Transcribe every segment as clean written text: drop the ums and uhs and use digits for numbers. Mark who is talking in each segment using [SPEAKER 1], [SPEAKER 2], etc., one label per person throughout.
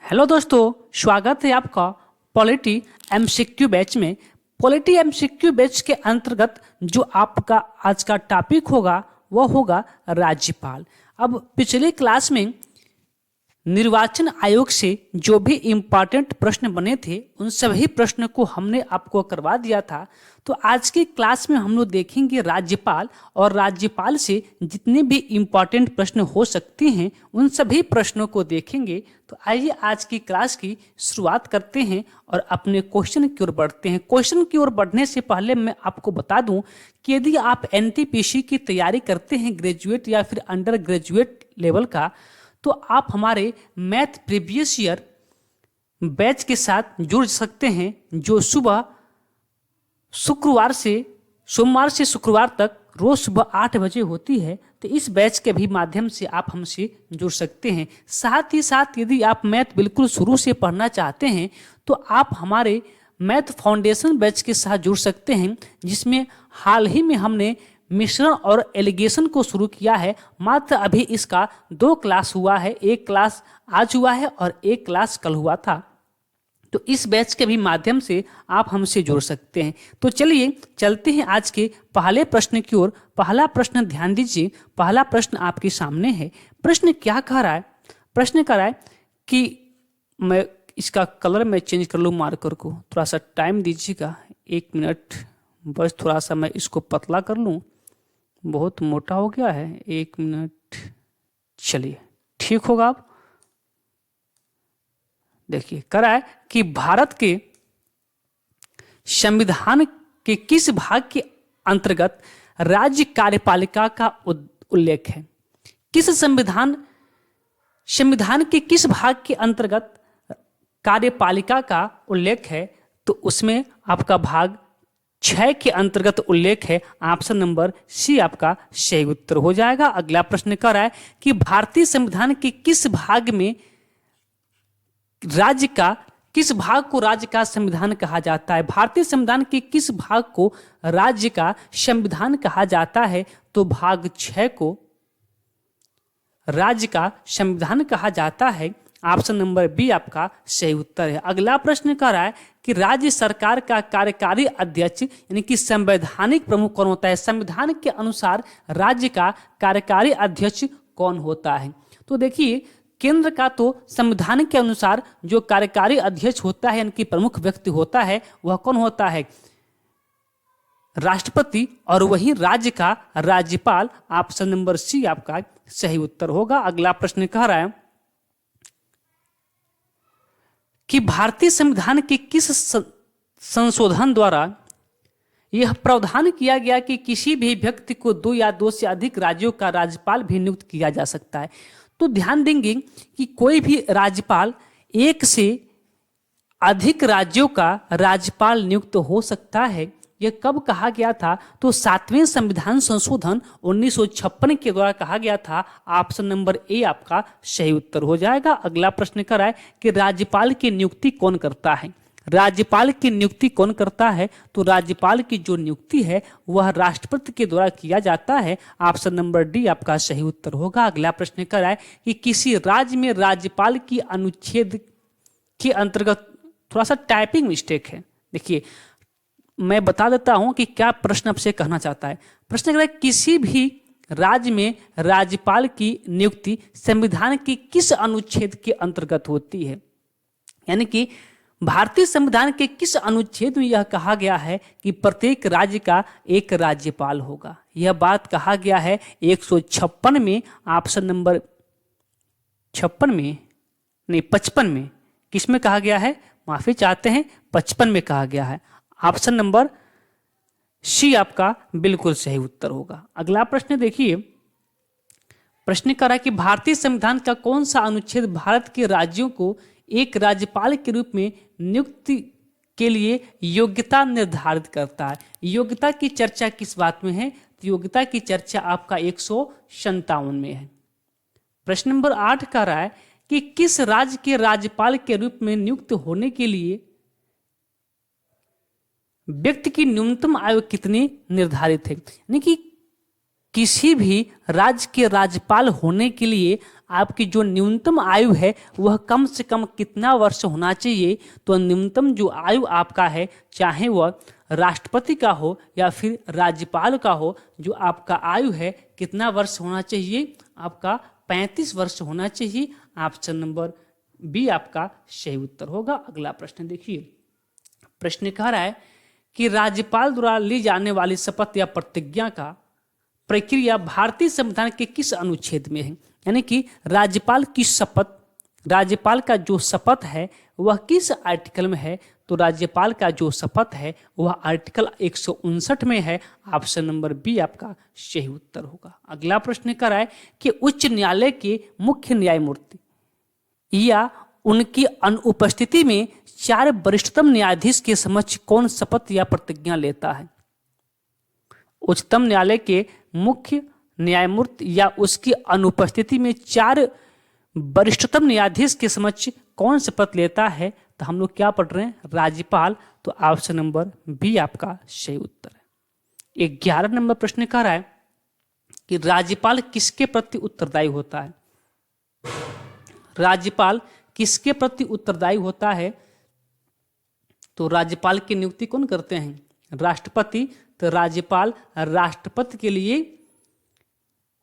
[SPEAKER 1] Hello दोस्तों, स्वागत है आपका पॉलिटी एमसीक्यू बैच में। पॉलिटी एमसीक्यू बैच के अंतर्गत जो आपका आज का टॉपिक होगा वह होगा राज्यपाल। अब पिछले क्लास में निर्वाचन आयोग से जो भी इम्पॉर्टेंट प्रश्न बने थे उन सभी प्रश्न को हमने आपको करवा दिया था। तो आज की क्लास में हम लोग देखेंगे राज्यपाल, और राज्यपाल से जितने भी इम्पॉर्टेंट प्रश्न हो सकते हैं उन सभी प्रश्नों को देखेंगे। तो आइए आज की क्लास की शुरुआत करते हैं और अपने क्वेश्चन की ओर बढ़ते हैं। क्वेश्चन की ओर बढ़ने से पहले मैं आपको बता दूं कि यदि आप एनटीपीसी की तैयारी करते हैं ग्रेजुएट या फिर अंडर ग्रेजुएट लेवल का, तो आप हमारे मैथ प्रीवियस ईयर बैच के साथ जुड़ सकते हैं, जो सोमवार से शुक्रवार तक रोज सुबह 8 बजे होती है। तो इस बैच के भी माध्यम से आप हमसे जुड़ सकते हैं। साथ ही साथ यदि आप मैथ बिल्कुल शुरू से पढ़ना चाहते हैं तो आप हमारे मैथ फाउंडेशन बैच के साथ जुड़ सकते हैं, जिसमें हाल ही में हमने मिश्रण और एलिगेशन को शुरू किया है। मात्र अभी इसका 2 क्लास हुआ है, एक क्लास आज हुआ है और एक क्लास कल हुआ था। तो इस बैच के भी माध्यम से आप हमसे जुड़ सकते हैं। तो चलिए चलते हैं आज के पहले प्रश्न की ओर। पहला प्रश्न ध्यान दीजिए, पहला प्रश्न आपके सामने है। प्रश्न क्या कह रहा है? प्रश्न कह रहा है कि मैं इसका कलर में चेंज कर लूँ, मार्कर को थोड़ा सा टाइम दीजिएगा, 1 मिनट बस, थोड़ा सा मैं इसको पतला कर लूँ, बहुत मोटा हो गया है। 1 मिनट, चलिए ठीक होगा। अब देखिए करा है कि भारत के संविधान के किस भाग के अंतर्गत राज्य कार्यपालिका का उल्लेख है? संविधान के किस भाग के अंतर्गत कार्यपालिका का उल्लेख है? तो उसमें आपका भाग 6 के अंतर्गत उल्लेख है। ऑप्शन नंबर सी आपका सही उत्तर हो जाएगा। अगला प्रश्न कर रहा है कि भारतीय संविधान के किस भाग में किस भाग को राज्य का संविधान कहा जाता है? भारतीय संविधान के किस भाग को राज्य का संविधान कहा जाता है? तो भाग 6 को राज्य का संविधान कहा जाता है। ऑप्शन नंबर बी आपका सही उत्तर है। अगला प्रश्न कह रहा है कि राज्य सरकार का कार्यकारी अध्यक्ष यानी कि संवैधानिक प्रमुख कौन होता है? संविधान के अनुसार राज्य का कार्यकारी अध्यक्ष कौन होता है? तो देखिए, केंद्र का तो संविधान के अनुसार जो कार्यकारी अध्यक्ष होता है यानी कि प्रमुख व्यक्ति होता है वह कौन होता है? राष्ट्रपति। और वही राज्य का राज्यपाल। ऑप्शन नंबर सी आपका सही उत्तर होगा। अगला प्रश्न कह रहा है कि भारतीय संविधान के किस संशोधन द्वारा यह प्रावधान किया गया कि किसी भी व्यक्ति को 2 या 2 से अधिक राज्यों का राज्यपाल भी नियुक्त किया जा सकता है? तो ध्यान देंगे कि कोई भी राज्यपाल 1 से अधिक राज्यों का राज्यपाल नियुक्त हो सकता है। यह कब कहा गया था? तो 7वें संविधान संशोधन 1956 के द्वारा कहा गया था। ऑप्शन नंबर ए आपका सही उत्तर हो जाएगा। अगला प्रश्न कर रहा है कि राज्यपाल की नियुक्ति कौन करता है? राज्यपाल की नियुक्ति कौन करता है? तो राज्यपाल की जो नियुक्ति है वह राष्ट्रपति के द्वारा किया जाता है। ऑप्शन नंबर डी आपका सही उत्तर होगा। अगला प्रश्न कर रहा है कि किसी राज्य में राज्यपाल की अनुच्छेद के अंतर्गत, थोड़ा सा टाइपिंग मिस्टेक है, देखिए मैं बता देता हूं कि क्या प्रश्न आपसे कहना चाहता है। प्रश्न कर रहा है किसी भी राज्य में राज्यपाल की नियुक्ति संविधान के किस अनुच्छेद के अंतर्गत होती है? यानी कि भारतीय संविधान के किस अनुच्छेद में यह कहा गया है कि प्रत्येक राज्य का एक राज्यपाल होगा? यह बात कहा गया है 156 में। ऑप्शन नंबर 56 में नहीं, 55 में। किसमें कहा गया है? माफी चाहते हैं, 55 में कहा गया है। ऑप्शन नंबर सी आपका बिल्कुल सही उत्तर होगा। अगला प्रश्न देखिए, प्रश्न कर रहा है कि भारतीय संविधान का कौन सा अनुच्छेद भारत के राज्यों को एक राज्यपाल के रूप में नियुक्ति के लिए योग्यता निर्धारित करता है? योग्यता की चर्चा किस बात में है? तो योग्यता की चर्चा आपका 157 में है। प्रश्न नंबर 8 कह रहा है कि किस राज्य के राज्यपाल के रूप में नियुक्त होने के लिए व्यक्ति की न्यूनतम आयु कितनी निर्धारित है? यानी कि किसी भी राज्य के राज्यपाल होने के लिए आपकी जो न्यूनतम आयु है वह कम से कम कितना वर्ष होना चाहिए? तो न्यूनतम जो आयु आपका है, चाहे वह राष्ट्रपति का हो या फिर राज्यपाल का हो, जो आपका आयु है कितना वर्ष होना चाहिए? आपका 35 वर्ष होना चाहिए। ऑप्शन नंबर बी आपका सही उत्तर होगा। अगला प्रश्न देखिए, प्रश्न कह रहा है कि राज्यपाल द्वारा ली जाने वाली शपथ या प्रतिज्ञा का प्रक्रिया भारतीय संविधान के किस अनुच्छेद में है? यानी कि राज्यपाल की शपथ, राज्यपाल का जो शपथ है वह किस आर्टिकल में है? तो राज्यपाल का जो शपथ है वह आर्टिकल 159 में है। ऑप्शन नंबर बी आपका सही उत्तर होगा। अगला प्रश्न कर रहा है कि उच्च न्यायालय के मुख्य न्यायमूर्ति या उनकी अनुपस्थिति में 4 वरिष्ठतम न्यायाधीश के समक्ष कौन शपथ या प्रतिज्ञा लेता है? उच्चतम न्यायालय के मुख्य न्यायमूर्ति या उसकी अनुपस्थिति में 4 वरिष्ठतम न्यायाधीश के समक्ष कौन शपथ लेता है? तो हम लोग क्या पढ़ रहे हैं? राज्यपाल। तो ऑप्शन नंबर बी आपका सही उत्तर है। 11 नंबर प्रश्न कह रहा है कि राज्यपाल किसके प्रति उत्तरदायी होता है? राज्यपाल किसके प्रति उत्तरदायी होता है? तो राज्यपाल की नियुक्ति कौन करते हैं? राष्ट्रपति। तो राज्यपाल राष्ट्रपति के लिए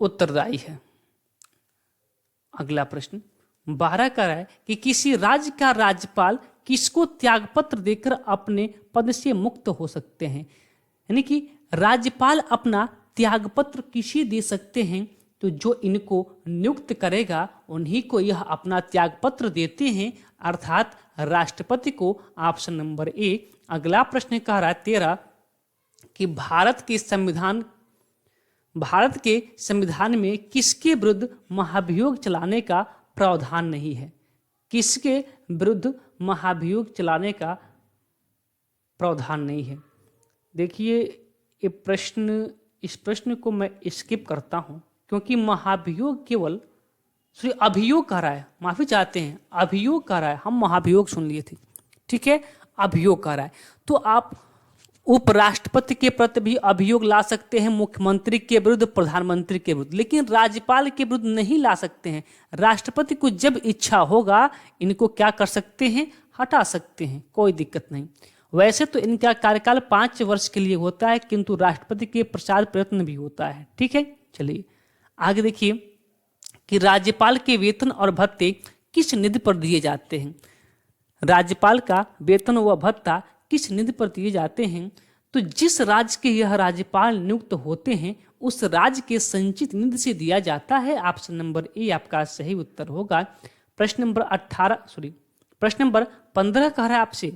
[SPEAKER 1] उत्तरदायी है। अगला प्रश्न 12 का है कि किसी राज्य का राज्यपाल किसको त्यागपत्र देकर अपने पद से मुक्त हो सकते हैं? यानी कि राज्यपाल अपना त्यागपत्र किसे दे सकते हैं? तो जो इनको नियुक्त करेगा उन्हीं को यह अपना त्यागपत्र देते हैं, अर्थात राष्ट्रपति को। Option number A. अगला प्रश्न कह रहा है 13 कि भारत के संविधान में किसके विरुद्ध महाभियोग चलाने का प्रावधान नहीं है? किसके विरुद्ध महाभियोग चलाने का प्रावधान नहीं है? देखिए इस प्रश्न को मैं स्किप करता हूं क्योंकि महाभियोग केवल अभियोग कर रहा है, माफी चाहते हैं, अभियोग कर रहा है। हम महाभियोग सुन लिए थे, ठीक है, अभियोग कर रहा है। तो आप उपराष्ट्रपति के प्रति भी अभियोग ला सकते हैं, मुख्यमंत्री के विरुद्ध, प्रधानमंत्री के विरुद्ध, लेकिन राज्यपाल के विरुद्ध नहीं ला सकते हैं। राष्ट्रपति को जब इच्छा होगा इनको क्या कर सकते हैं? हटा सकते हैं, कोई दिक्कत नहीं। वैसे तो इनका कार्यकाल 5 वर्ष के लिए होता है, किंतु राष्ट्रपति के प्रसार प्रयत्न भी होता है, ठीक है। चलिए आगे देखिए कि राज्यपाल के वेतन और भत्ते किस निधि पर दिए जाते हैं? राज्यपाल का वेतन व भत्ता किस निधि पर दिए जाते हैं? तो जिस राज्य के यह राज्यपाल नियुक्त होते हैं उस राज्य के संचित निधि से दिया जाता है। ऑप्शन नंबर ए आपका सही उत्तर होगा। प्रश्न नंबर 15 कह रहा है आपसे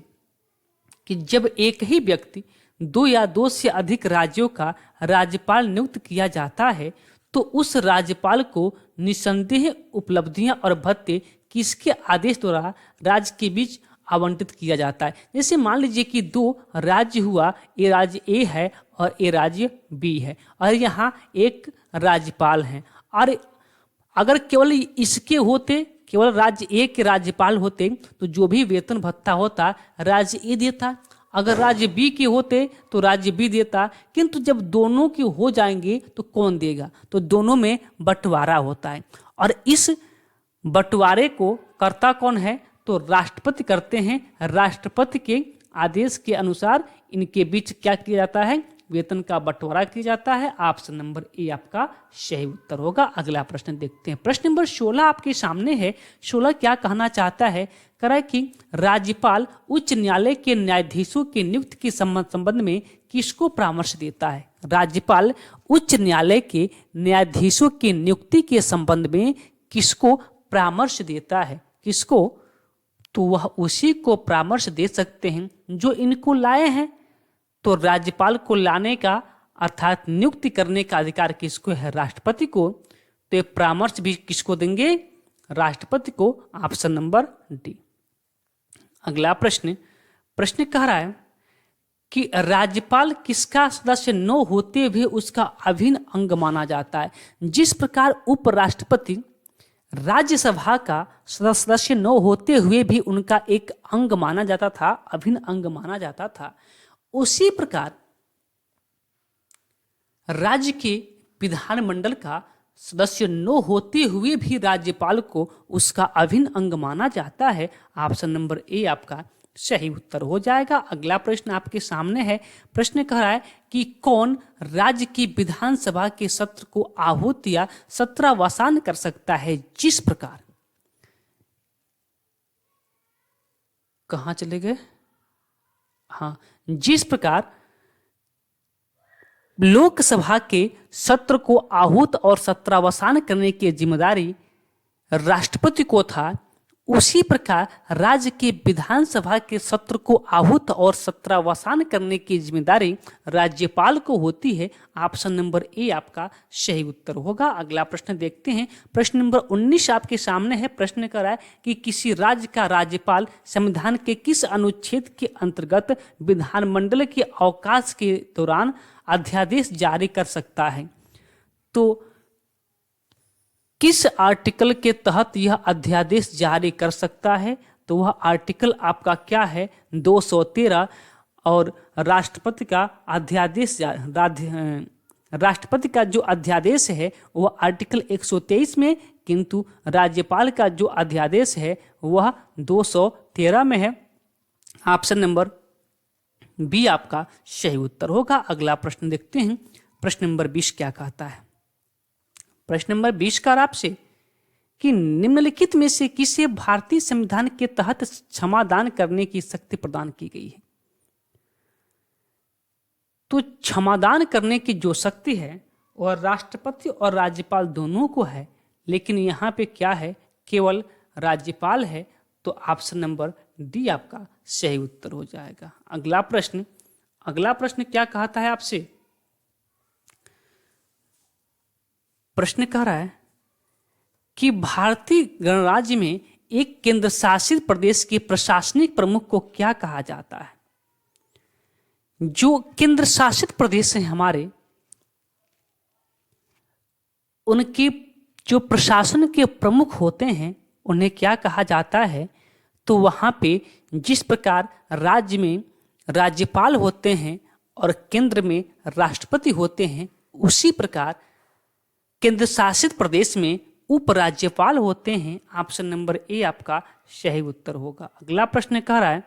[SPEAKER 1] कि जब एक ही व्यक्ति 2 या 2 से अधिक राज्यों का राज्यपाल नियुक्त किया जाता है तो उस राज्यपाल को निसंदेह उपलब्धियां और भत्ते किसके आदेश द्वारा राज्य के बीच आवंटित किया जाता है? जैसे मान लीजिए कि 2 राज्य हुआ, ए राज्य ए है और ए राज्य बी है, और यहाँ एक राज्यपाल हैं, और अगर केवल इसके होते, केवल राज्य ए के राज्यपाल होते तो जो भी वेतन भत्ता होता राज्य ए देता, अगर राज्य बी के होते तो राज्य बी देता, किंतु जब दोनों के हो जाएंगे तो कौन देगा? तो दोनों में बंटवारा होता है, और इस बंटवारे को करता कौन है? तो राष्ट्रपति करते हैं। राष्ट्रपति के आदेश के अनुसार इनके बीच क्या किया जाता है? वेतन का बंटवारा किया जाता है। ऑप्शन नंबर ए आपका सही उत्तर होगा। अगला प्रश्न देखते हैं। प्रश्न नंबर 16 आपके सामने है। 16 क्या कहना चाहता है? कह रहा है कि राज्यपाल उच्च न्यायालय के न्यायाधीशों के नियुक्ति के संबंध में किसको परामर्श देता है? राज्यपाल उच्च न्यायालय के न्यायाधीशों की नियुक्ति के संबंध में किसको परामर्श देता है? किसको? तो वह उसी को परामर्श दे सकते हैं जो इनको लाए हैं। तो राज्यपाल को लाने का अर्थात नियुक्ति करने का अधिकार किसको है? राष्ट्रपति को। तो परामर्श भी किसको देंगे? राष्ट्रपति को। Option number D. अगला प्रश्न कह रहा है कि राज्यपाल किसका सदस्य न होते हुए उसका अभिन्न अंग माना जाता है? जिस प्रकार उपराष्ट्रपति राज्यसभा का सदस्य न होते हुए भी उनका एक अंग माना जाता था, अभिन्न अंग माना जाता था, उसी प्रकार राज्य के विधानमंडल का सदस्य न होते हुए भी राज्यपाल को उसका अभिन्न अंग माना जाता है। ऑप्शन नंबर ए आपका सही उत्तर हो जाएगा। अगला प्रश्न आपके सामने है। प्रश्न कह रहा है कि कौन राज्य की विधानसभा के सत्र को आहूत या सत्रावसान कर सकता है, जिस प्रकार, कहां चले गए, हाँ, जिस प्रकार लोकसभा के सत्र को आहूत और सत्रावसान करने की जिम्मेदारी राष्ट्रपति को था, उसी प्रकार राज्य के विधानसभा के सत्र को आहूत और सत्रावसान करने की जिम्मेदारी राज्यपाल को होती है। ऑप्शन नंबर ए आपका सही उत्तर होगा। अगला प्रश्न देखते हैं। प्रश्न नंबर 19 आपके सामने है। प्रश्न कर रहा है कि किसी राज्य का राज्यपाल संविधान के किस अनुच्छेद के अंतर्गत विधानमंडल के अवकाश के दौरान अध्यादेश जारी कर सकता है। तो किस आर्टिकल के तहत यह अध्यादेश जारी कर सकता है? तो वह आर्टिकल आपका क्या है, 213। और राष्ट्रपति का अध्यादेश, राष्ट्रपति का जो अध्यादेश है वह आर्टिकल 123 में, किंतु राज्यपाल का जो अध्यादेश है वह 213 में है। ऑप्शन नंबर बी आपका सही उत्तर होगा। अगला प्रश्न देखते हैं। प्रश्न नंबर 20 क्या कहता है। प्रश्न नंबर 20 का आपसे कि निम्नलिखित में से किसे भारतीय संविधान के तहत क्षमादान करने की शक्ति प्रदान की गई है? तो क्षमादान करने की जो शक्ति है वह राष्ट्रपति और राज्यपाल दोनों को है, लेकिन यहां पे क्या है, केवल राज्यपाल है। तो ऑप्शन नंबर डी आपका सही उत्तर हो जाएगा। अगला प्रश्न क्या कहता है आपसे। प्रश्न कह रहा है कि भारतीय गणराज्य में एक केंद्र शासित प्रदेश के प्रशासनिक प्रमुख को क्या कहा जाता है? जो केंद्र शासित प्रदेश हैं हमारे, उनके जो प्रशासन के प्रमुख होते हैं उन्हें क्या कहा जाता है? तो वहां पे जिस प्रकार राज्य में राज्यपाल होते हैं और केंद्र में राष्ट्रपति होते हैं, उसी प्रकार केंद्र शासित प्रदेश में उपराज्यपाल होते हैं। ऑप्शन नंबर ए आपका सही उत्तर होगा। अगला प्रश्न कह रहा है,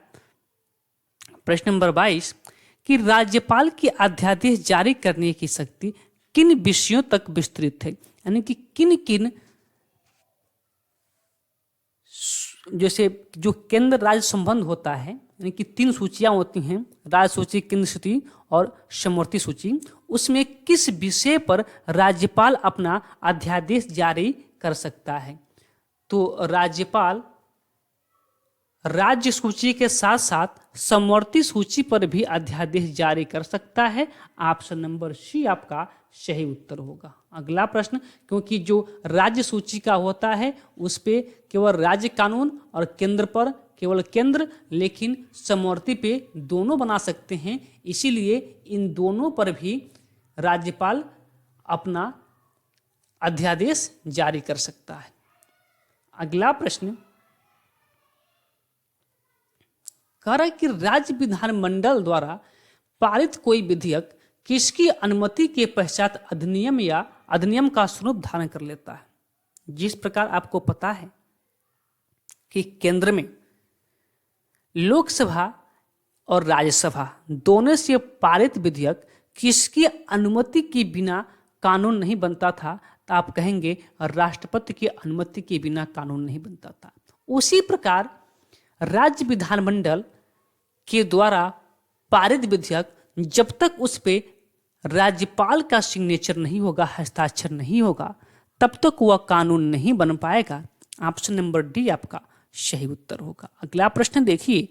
[SPEAKER 1] प्रश्न नंबर 22, कि राज्यपाल की अध्यादेश जारी करने की शक्ति किन विषयों तक विस्तृत है? यानी कि किन किन, जैसे जो केंद्र राज्य संबंध होता है, यानी कि 3 सूचियां होती हैं, राज्य सूची, केंद्र सूची और समवर्ती सूची, उसमें किस विषय पर राज्यपाल अपना अध्यादेश जारी कर सकता है? तो राज्यपाल राज्य सूची के साथ साथ समवर्ती सूची पर भी अध्यादेश जारी कर सकता है। ऑप्शन नंबर सी आपका सही उत्तर होगा। अगला प्रश्न, क्योंकि जो राज्य सूची का होता है उस पे केवल राज्य कानून और केंद्र पर केवल केंद्र, लेकिन समवर्ती पे दोनों बना सकते हैं, इसीलिए इन दोनों पर भी राज्यपाल अपना अध्यादेश जारी कर सकता है। अगला प्रश्न कह रहा है कि राज्य विधानमंडल द्वारा पारित कोई विधेयक किसकी अनुमति के पश्चात अधिनियम या अधिनियम का स्वरूप धारण कर लेता है? जिस प्रकार आपको पता है कि केंद्र में लोकसभा और राज्यसभा दोनों से पारित विधेयक किसकी अनुमति के बिना कानून नहीं बनता था, तो आप कहेंगे राष्ट्रपति की अनुमति के बिना कानून नहीं बनता था। उसी प्रकार राज्य विधानमंडल के द्वारा पारित विधेयक जब तक उस पे राज्यपाल का सिग्नेचर नहीं होगा, हस्ताक्षर नहीं होगा, तब तक वह कानून नहीं बन पाएगा। ऑप्शन नंबर डी आपका सही उत्तर होगा। अगला प्रश्न देखिए,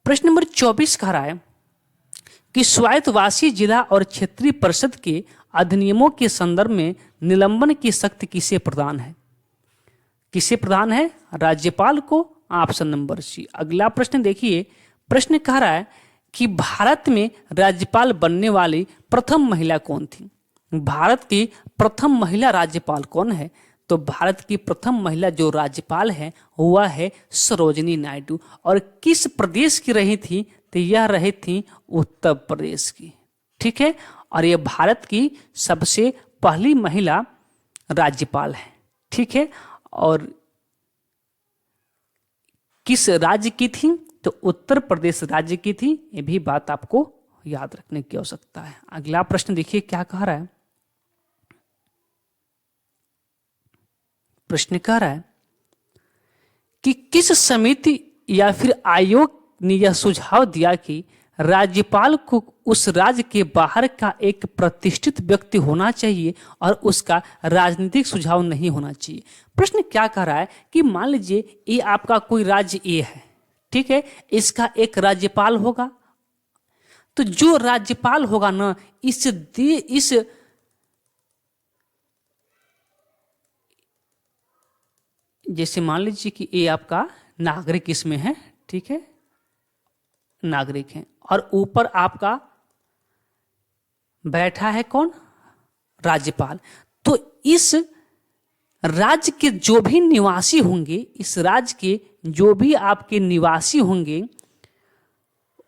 [SPEAKER 1] प्रश्न नंबर 24 कह रहा है कि स्वायत्तशासी जिला और क्षेत्रीय परिषद के अधिनियमों के संदर्भ में निलंबन की शक्ति किसे प्रदान है? किसे प्रदान है? राज्यपाल को। Option number C. अगला प्रश्न देखिए, प्रश्न कह रहा है कि भारत में राज्यपाल बनने वाली प्रथम महिला कौन थी? भारत की प्रथम महिला राज्यपाल कौन है? तो भारत की प्रथम महिला जो राज्यपाल है वह है सरोजिनी नायडू। और किस प्रदेश की रही थी? तो यह रही थी उत्तर प्रदेश की। ठीक है, और यह भारत की सबसे पहली महिला राज्यपाल है। ठीक है, और किस राज्य की थी? तो उत्तर प्रदेश राज्य की थी। ये भी बात आपको याद रखने की आवश्यकता है। अगला प्रश्न देखिए क्या कह रहा है। प्रश्न कह रहा है कि किस समिति या फिर आयोग ने यह सुझाव दिया कि राज्यपाल को उस राज्य के बाहर का एक प्रतिष्ठित व्यक्ति होना चाहिए और उसका राजनीतिक सुझाव नहीं होना चाहिए। प्रश्न क्या कह रहा है कि मान लीजिए ये आपका कोई राज्य ए है, ठीक है, इसका एक राज्यपाल होगा। तो जो राज्यपाल होगा ना, इस जैसे मान लीजिए कि ये आपका नागरिक इसमें है, ठीक है, नागरिक है, और ऊपर आपका बैठा है कौन? राज्यपाल। तो इस राज्य के जो भी निवासी होंगे, इस राज्य के जो भी आपके निवासी होंगे,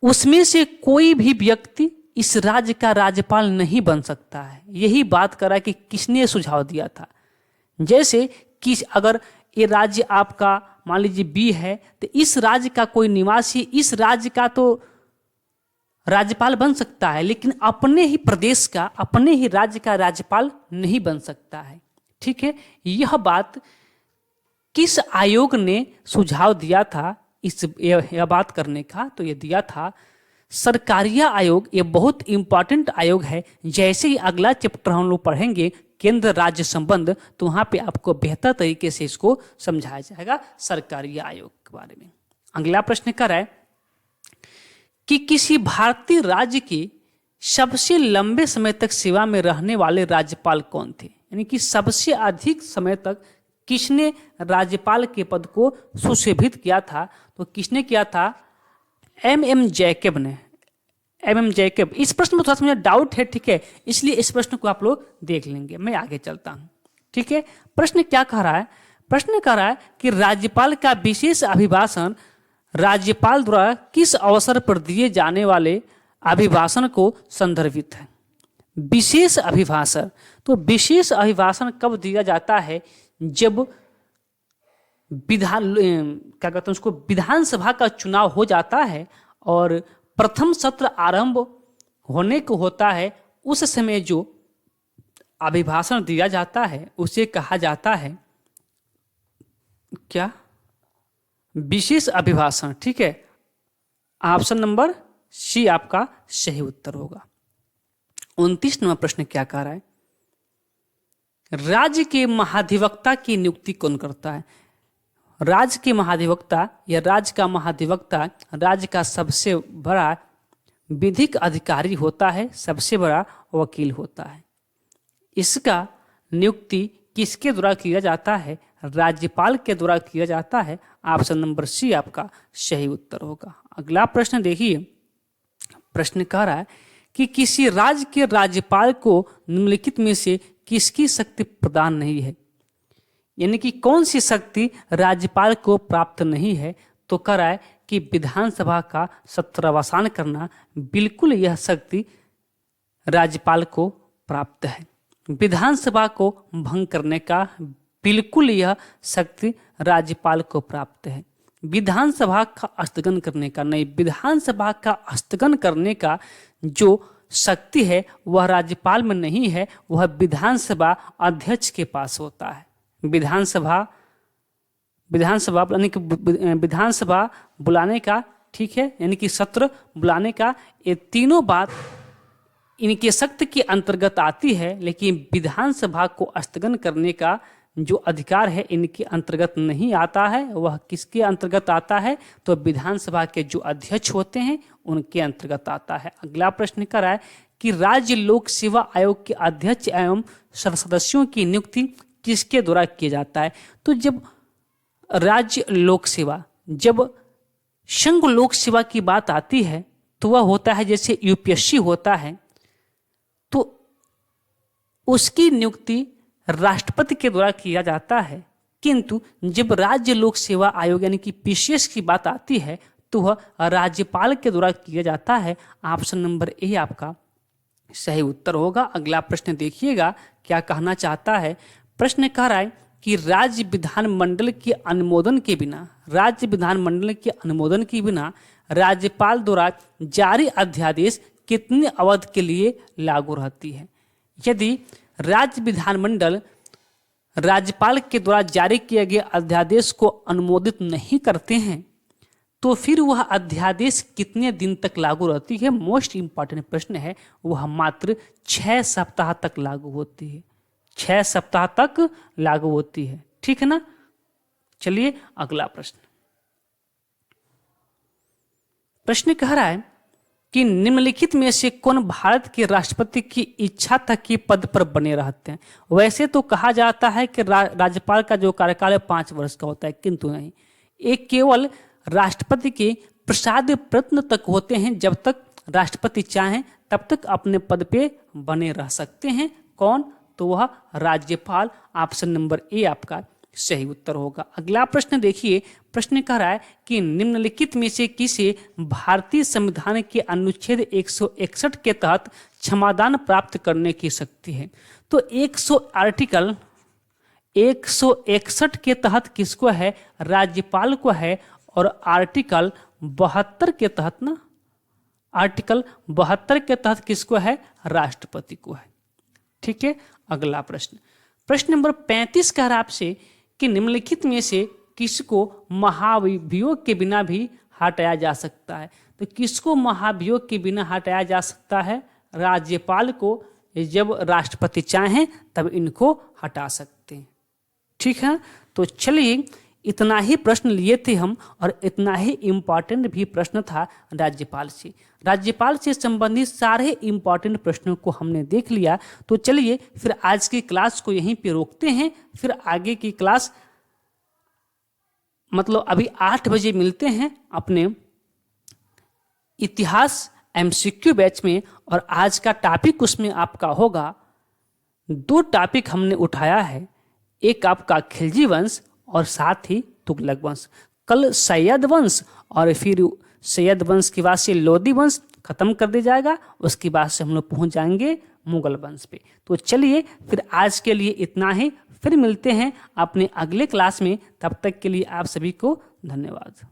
[SPEAKER 1] उसमें से कोई भी व्यक्ति इस राज्य का राज्यपाल नहीं बन सकता है। यही बात करा कि किसने सुझाव दिया था। जैसे कि अगर ये राज्य आपका मान लीजिए बी है, तो इस राज्य का कोई निवासी इस राज्य का तो राज्यपाल बन सकता है, लेकिन अपने ही प्रदेश का, अपने ही राज्य का राज्यपाल नहीं बन सकता है। ठीक है, यह बात किस आयोग ने सुझाव दिया था यह बात करने का? तो यह दिया था सरकारिया आयोग। ये बहुत इंपॉर्टेंट आयोग है। जैसे ही अगला चैप्टर हम लोग पढ़ेंगे केंद्र राज्य संबंध, तो वहां पे आपको बेहतर तरीके से इसको समझाया जाएगा सरकारिया आयोग के बारे में। अगला प्रश्न कर रहा है कि किसी भारतीय राज्य के सबसे लंबे समय तक सेवा में रहने वाले राज्यपाल कौन थे? यानी कि सबसे अधिक समय तक किसने राज्यपाल के पद को सुशोभित किया था? तो किसने किया था? एम जैकब ने। एम जैकब। इस प्रश्न में थोड़ा सा मुझे डाउट है, ठीक है, इसलिए इस प्रश्न को आप लोग देख लेंगे। मैं आगे चलता हूं। ठीक है, प्रश्न क्या कह रहा है? प्रश्न कह रहा है कि राज्यपाल का विशेष अभिभाषण राज्यपाल द्वारा किस अवसर पर दिए जाने वाले अभिभाषण को संदर्भित है? विशेष अभिभाषण। तो विशेष अभिभाषण कब दिया जाता है? जब क्या कहते हैं उसको, विधानसभा का चुनाव हो जाता है और प्रथम सत्र आरंभ होने को होता है, उस समय जो अभिभाषण दिया जाता है उसे कहा जाता है क्या? विशेष अभिभाषण। ठीक है, ऑप्शन नंबर सी आपका सही उत्तर होगा। 29 नंबर प्रश्न क्या कह रहा है? राज्य के महाधिवक्ता की नियुक्ति कौन करता है? राज्य के महाधिवक्ता या राज्य का महाधिवक्ता राज्य का सबसे बड़ा विधिक अधिकारी होता है, सबसे बड़ा वकील होता है। इसका नियुक्ति किसके द्वारा किया जाता है? राज्यपाल के द्वारा किया जाता है। ऑप्शन नंबर सी आपका सही उत्तर होगा। अगला प्रश्न देखिए। प्रश्न कह रहा है कि किसी राज्य के राज्यपाल को निम्नलिखित में से किसकी शक्ति प्रदान नहीं है? यानी कि कौन सी शक्ति राज्यपाल को प्राप्त नहीं है? तो कह रहा है कि विधानसभा का सत्रावसान करना, बिल्कुल यह शक्ति राज्यपाल को प्राप्त है। विधानसभा को भंग करने का बिल्कुल यह शक्ति राज्यपाल को प्राप्त है। विधानसभा का स्थगन करने का नहीं, विधानसभा का स्थगन करने का जो शक्ति है वह राज्यपाल में नहीं है, वह विधानसभा अध्यक्ष के पास होता है। विधानसभा यानी कि विधानसभा बुलाने का, ठीक है, यानी कि सत्र बुलाने का, ये तीनों बात इनके शक्ति के अंतर्गत आती है, लेकिन विधानसभा को स्थगन करने का जो अधिकार है इनके अंतर्गत नहीं आता है। वह किसके अंतर्गत आता है? तो विधानसभा के जो अध्यक्ष होते हैं उनके अंतर्गत आता है। अगला प्रश्न कर रहा है कि राज्य लोक सेवा आयोग के अध्यक्ष एवं सदस्यों की नियुक्ति किसके द्वारा किया जाता है? तो जब राज्य लोक सेवा, जब संघ लोक सेवा की बात आती है तो वह होता है जैसे यूपीएससी होता है, तो उसकी नियुक्ति राष्ट्रपति के द्वारा किया जाता है। किंतु जब राज्य लोक सेवा आयोग यानी कि पीसीएस की बात आती है तो वह राज्यपाल के द्वारा किया जाता है। ऑप्शन नंबर ए आपका सही उत्तर होगा। अगला प्रश्न देखिएगा क्या कहना चाहता है। प्रश्न कह रहा है कि राज्य विधानमंडल के अनुमोदन के बिना, राज्य विधानमंडल के अनुमोदन के बिना राज्यपाल द्वारा जारी अध्यादेश कितने अवधि के लिए लागू रहती है। यदि राज्य विधानमंडल राज्यपाल के द्वारा जारी किए गए अध्यादेश को अनुमोदित नहीं करते हैं तो फिर वह अध्यादेश कितने दिन तक लागू रहती है। मोस्ट इंपॉर्टेंट प्रश्न है। वह मात्र 6 सप्ताह तक लागू होती है, 6 सप्ताह तक लागू होती है। ठीक है ना। चलिए अगला प्रश्न। प्रश्न कह रहा है कि निम्नलिखित में से कौन भारत के राष्ट्रपति की इच्छा तक के पद पर बने रहते हैं। वैसे तो कहा जाता है कि राज्यपाल का जो कार्यकाल है 5 वर्ष का होता है, किंतु नहीं, एक केवल राष्ट्रपति के प्रसाद प्रयत्न तक होते हैं। जब तक राष्ट्रपति चाहें तब तक अपने पद पे बने रह सकते हैं। कौन? तो वह राज्यपाल। ऑप्शन नंबर ए आपका सही उत्तर होगा। अगला प्रश्न देखिए। प्रश्न कह रहा है कि निम्नलिखित में से किसे भारतीय संविधान के अनुच्छेद 161 के तहत क्षमादान प्राप्त करने की शक्ति है। तो आर्टिकल 161 के तहत किसको है? राज्यपाल को है। और आर्टिकल 72 के तहत ना, आर्टिकल 72 के तहत किसको है? राष्ट्रपति को है। ठीक है। अगला प्रश्न, प्रश्न नंबर 35 कह रहा है आपसे कि निम्नलिखित में से किसको महाभियोग के बिना भी हटाया जा सकता है। तो किसको महाभियोग के बिना हटाया जा सकता है? राज्यपाल को। जब राष्ट्रपति चाहें तब इनको हटा सकते हैं। ठीक है। तो चलिए इतना ही प्रश्न लिए थे हम, और इतना ही इम्पॉर्टेंट भी प्रश्न था राज्यपाल से। राज्यपाल से संबंधित सारे इम्पॉर्टेंट प्रश्नों को हमने देख लिया। तो चलिए फिर आज की क्लास को यहीं पे रोकते हैं। फिर आगे की क्लास मतलब अभी 8 बजे मिलते हैं अपने इतिहास MCQ बैच में। और आज का टॉपिक उसमें आपका होगा, 2 टॉपिक हमने उठाया है। एक आपका खिलजी वंश और साथ ही तुगलक वंश। कल सैयद वंश और फिर सैयद वंश के बाद से लोदी वंश खत्म कर दिया जाएगा। उसके बाद से हम लोग पहुंच जाएंगे मुगल वंश पे। तो चलिए फिर आज के लिए इतना ही। फिर मिलते हैं अपने अगले क्लास में। तब तक के लिए आप सभी को धन्यवाद।